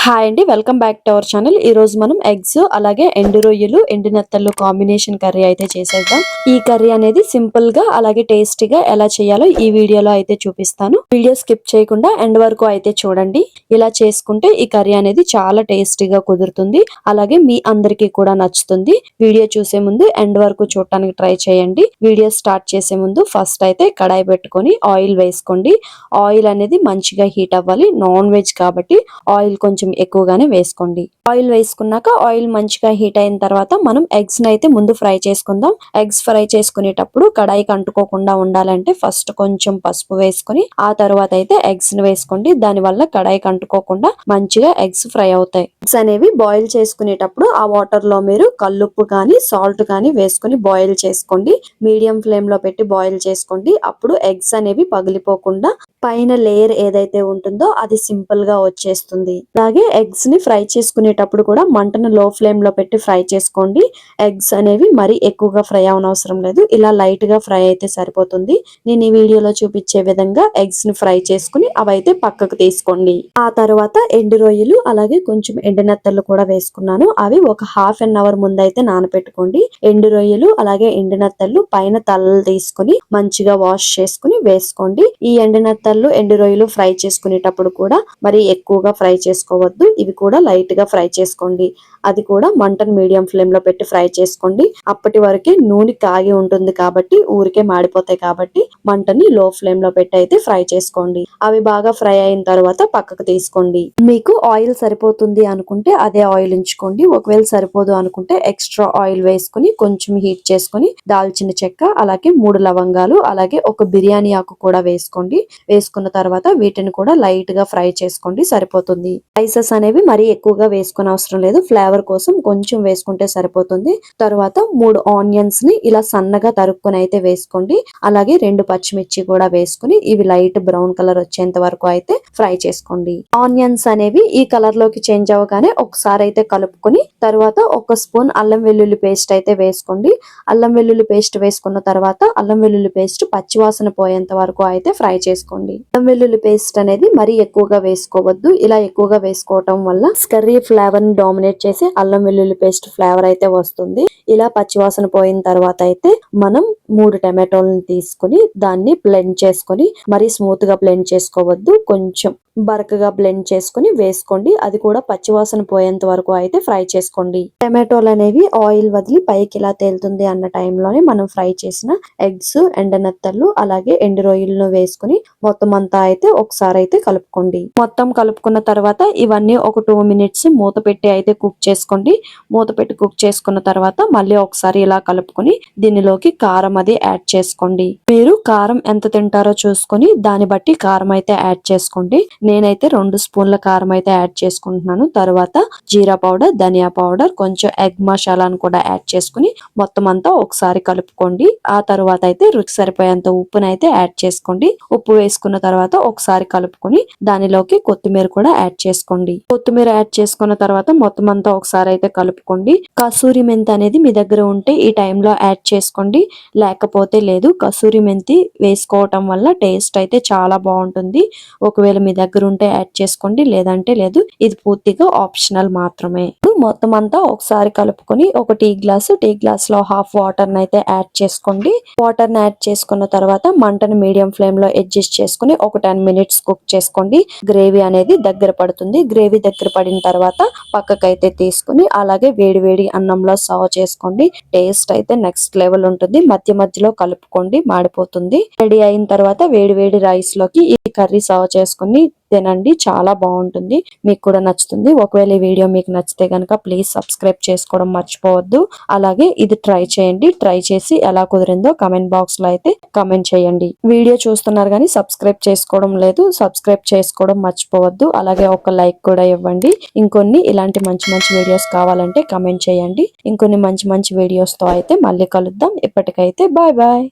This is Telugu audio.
హాయ్ అండి, welcome back to our channel. ఈ రోజు మనం ఎగ్స్ అలాగే ఎండు రొయ్యలు ఎండు నెత్తళ్ళు కాంబినేషన్ కర్రీ అయితే చేసేద్దాం. ఈ కర్రీ అనేది సింపుల్ గా అలాగే టేస్టీగా ఎలా చేయాలో ఈ వీడియోలో అయితే చూపిస్తాను. వీడియో స్కిప్ చేయకుండా ఎండ్ వరకు అయితే చూడండి. ఇలా చేసుకుంటే ఈ కర్రీ అనేది చాలా టేస్టీగా కుదురుతుంది, అలాగే మీ అందరికీ కూడా నచ్చుతుంది. వీడియో చూసే ముందు ఎండ్ వరకు చూడటానికి ట్రై చేయండి. వీడియో స్టార్ట్ చేసే ముందు ఫస్ట్ అయితే కడాయి పెట్టుకొని ఆయిల్ వేసుకోండి. ఆయిల్ అనేది మంచిగా హీట్ అవ్వాలి. నాన్ వెజ్ కాబట్టి ఆయిల్ కొంచెం ఎక్కువగానే వేసుకోండి. ఆయిల్ వేసుకున్నాక ఆయిల్ మంచిగా హీట్ అయిన తర్వాత మనం ఎగ్స్ అయితే ముందు ఫ్రై చేసుకుందాం. ఎగ్స్ ఫ్రై చేసుకునేటప్పుడు కడాయికి అంటుకోకుండా ఉండాలంటే ఫస్ట్ కొంచెం పసుపు వేసుకొని ఆ తర్వాత అయితే ఎగ్స్ ని వేసుకోండి. దాని వల్ల కడాయికి అంటుకోకుండా మంచిగా ఎగ్స్ ఫ్రై అవుతాయి. ఎగ్స్ అనేవి బాయిల్ చేసుకునేటప్పుడు ఆ వాటర్ లో మీరు కల్లుప్పు కానీ సాల్ట్ కానీ వేసుకుని బాయిల్ చేసుకోండి. మీడియం ఫ్లేమ్ లో పెట్టి బాయిల్ చేసుకోండి. అప్పుడు ఎగ్స్ అనేవి పగిలిపోకుండా పైన లేయర్ ఏదైతే ఉంటుందో అది సింపుల్ గా వచ్చేస్తుంది. అలాగే ఎగ్స్ ని ఫ్రై చేసుకునేటప్పుడు కూడా మంటను లో ఫ్లేమ్ లో పెట్టి ఫ్రై చేసుకోండి. ఎగ్స్ అనేవి మరి ఎక్కువగా ఫ్రై అవనవసరం లేదు. ఇలా లైట్ గా ఫ్రై అయితే సరిపోతుంది. నేను ఈ వీడియోలో చూపించే విధంగా ఎగ్స్ ని ఫ్రై చేసుకుని అవైతే పక్కకు తీసుకోండి. ఆ తర్వాత ఎండు రొయ్యలు అలాగే కొంచెం ఎండునెత్తళ్ళు కూడా వేసుకున్నాను. అవి ఒక హాఫ్ అన్ అవర్ ముందైతే నానబెట్టుకోండి. ఎండు రొయ్యలు అలాగే ఎండునెత్తళ్ళు పైన తలలు తీసుకుని మంచిగా వాష్ చేసుకుని వేసుకోండి. ఈ ఎండునెత్తళ్ళు ఎండు రొయ్యలు ఫ్రై చేసుకునేటప్పుడు కూడా మరి ఎక్కువగా ఫ్రై చేసుకోవద్దు. ఇవి కూడా లైట్ గా ఫ్రై చేసుకోండి. అది కూడా మంటను మీడియం ఫ్లేమ్ లో పెట్టి ఫ్రై చేసుకోండి. అప్పటి వరకే నూనె కాగి ఉంటుంది కాబట్టి ఊరికే మాడిపోతాయి కాబట్టి మంటని లో ఫ్లేమ్ లో పెట్టి అయితే ఫ్రై చేసుకోండి. అవి బాగా ఫ్రై అయిన తర్వాత పక్కకు తీసుకోండి. మీకు ఆయిల్ సరిపోతుంది అనుకుంటే అదే ఆయిల్ ఉంచుకోండి. ఒకవేళ సరిపోదు అనుకుంటే ఎక్స్ట్రా ఆయిల్ వేసుకుని కొంచెం హీట్ చేసుకుని దాల్చిన చెక్క అలాగే 3 లవంగాలు అలాగే ఒక బిర్యానీ ఆకు కూడా వేసుకోండి. వేసుకున్న తర్వాత వీటిని కూడా లైట్ గా ఫ్రై చేసుకోండి, సరిపోతుంది. స్పైసెస్ అనేవి మరీ ఎక్కువగా వేసుకునే అవసరం లేదు. ఫ్లేవర్ కోసం కొంచెం వేసుకుంటే సరిపోతుంది. తర్వాత 3 ఆనియన్స్ ని ఇలా సన్నగా తరుక్కొని అయితే వేసుకోండి. అలాగే 2 పచ్చిమిర్చి కూడా వేసుకుని ఇవి లైట్ బ్రౌన్ కలర్ వచ్చేంత వరకు అయితే ఫ్రై చేసుకోండి. ఆనియన్స్ అనేవి ఈ కలర్ లోకి చేంజ్ అవ్వగానే ఒకసారి అయితే కలుపుకొని తర్వాత 1 స్పూన్ అల్లం వెల్లుల్లి పేస్ట్ అయితే వేసుకోండి. అల్లం వెల్లుల్లి పేస్ట్ వేసుకున్న తర్వాత అల్లం వెల్లుల్లి పేస్ట్ పచ్చివాసన పోయేంత వరకు అయితే ఫ్రై చేసుకోండి. అల్లం వెల్లుల్లి పేస్ట్ అనేది మరీ ఎక్కువగా వేసుకోవద్దు. ఇలా ఎక్కువగా వేసుకోవటం వల్ల కర్రీ ఫ్లేవర్ ని డామినేట్ చేసి అల్లం వెల్లుల్లి పేస్ట్ ఫ్లేవర్ అయితే వస్తుంది. ఇలా పచ్చివాసన పోయిన తర్వాత అయితే మనం 3 టమాటోలను తీసుకుని దాన్ని బ్లెండ్ చేసుకుని మరీ స్మూత్ గా బ్లెండ్ చేసుకోవద్దు. కొంచెం బరకగా బ్లెండ్ చేసుకుని వేసుకోండి. అది కూడా పచ్చివాసన పోయేంత వరకు అయితే ఫ్రై చేసుకోండి. టమాటోలు అనేవి ఆయిల్ వదిలి పైకి ఇలా తేలుతుంది అన్న టైంలోనే మనం ఫ్రై చేసిన ఎగ్స్ ఎండనెత్తళ్ళు అలాగే ఎండు రొయ్యలను వేసుకుని మొత్తం అంతా అయితే ఒకసారి అయితే కలుపుకోండి. మొత్తం కలుపుకున్న తర్వాత ఇవన్నీ ఒక 2 మినిట్స్ మూత పెట్టి అయితే కుక్ చేసుకోండి. మూత పెట్టి కుక్ చేసుకున్న తర్వాత మళ్ళీ ఒకసారి ఇలా కలుపుకొని దీనిలోకి కారం అది యాడ్ చేసుకోండి. మీరు కారం ఎంత తింటారో చూసుకొని దాన్ని బట్టి కారం అయితే యాడ్ చేసుకోండి. నేనైతే 2 స్పూన్ల కారం అయితే యాడ్ చేసుకుంటున్నాను. తర్వాత జీరా పౌడర్, ధనియా పౌడర్, కొంచెం ఎగ్ మసాలాను కూడా యాడ్ చేసుకుని మొత్తం అంతా ఒకసారి కలుపుకోండి. ఆ తర్వాత అయితే రుచి సరిపోయేంత ఉప్పును అయితే యాడ్ చేసుకోండి. ఉప్పు వేసుకున్న తర్వాత ఒకసారి కలుపుకొని దానిలోకి కొత్తిమీర కూడా యాడ్ చేసుకోండి. కొత్తిమీర యాడ్ చేసుకున్న తర్వాత మొత్తం అంతా ఒకసారి అయితే కలుపుకోండి. కసూరి మెంతి అనేది మీ దగ్గర ఉంటే ఈ టైంలో యాడ్ చేసుకోండి, లేకపోతే లేదు. కసూరి మెంతి వేసుకోవటం వల్ల టేస్ట్ అయితే చాలా బాగుంటుంది. ఒకవేళ మీ దగ్గర ఉంటే యాడ్ చేసుకోండి, లేదంటే లేదు. ఇది పూర్తిగా ఆప్షనల్ మాత్రమే. మొత్తం అంతా ఒకసారి కలుపుకొని ఒక టీ గ్లాస్ లో హాఫ్ వాటర్ అయితే యాడ్ చేసుకోండి. వాటర్ ని యాడ్ చేసుకున్న తర్వాత మంటను మీడియం ఫ్లేమ్ లో అడ్జస్ట్ చేసుకుని ఒక 10 మినిట్స్ కుక్ చేసుకోండి. గ్రేవీ అనేది దగ్గర పడుతుంది. గ్రేవీ దగ్గర పడిన తర్వాత పక్కకైతే తీసుకుని అలాగే వేడి వేడి అన్నంలో సర్వ్ చేసుకోండి. టేస్ట్ అయితే నెక్స్ట్ లెవెల్ ఉంటుంది. మధ్య మధ్యలో కలుపుకోండి, మాడిపోతుంది. రెడీ అయిన తర్వాత వేడి వేడి రైస్ లోకి ఈ కర్రీ సర్వ్ చేసుకుని తినండి. చాలా బాగుంటుంది, మీకు కూడా నచ్చుతుంది. ఒకవేళ ఈ వీడియో మీకు నచ్చితే కనుక ప్లీజ్ సబ్స్క్రైబ్ చేసుకోవడం మర్చిపోవద్దు. అలాగే ఇది ట్రై చేయండి. ట్రై చేసి ఎలా కుదిరిందో కమెంట్ బాక్స్ లో అయితే కమెంట్ చేయండి. వీడియో చూస్తున్నారు కానీ సబ్స్క్రైబ్ చేసుకోవడం లేదు, సబ్స్క్రైబ్ చేసుకోవడం మర్చిపోవద్దు. అలాగే ఒక లైక్ కూడా ఇవ్వండి. ఇంకొన్ని ఇలాంటి మంచి మంచి వీడియోస్ కావాలంటే కమెంట్ చేయండి. ఇంకొన్ని మంచి మంచి వీడియోస్ తో అయితే మళ్ళీ కలుద్దాం. ఇప్పటికైతే బాయ్ బాయ్.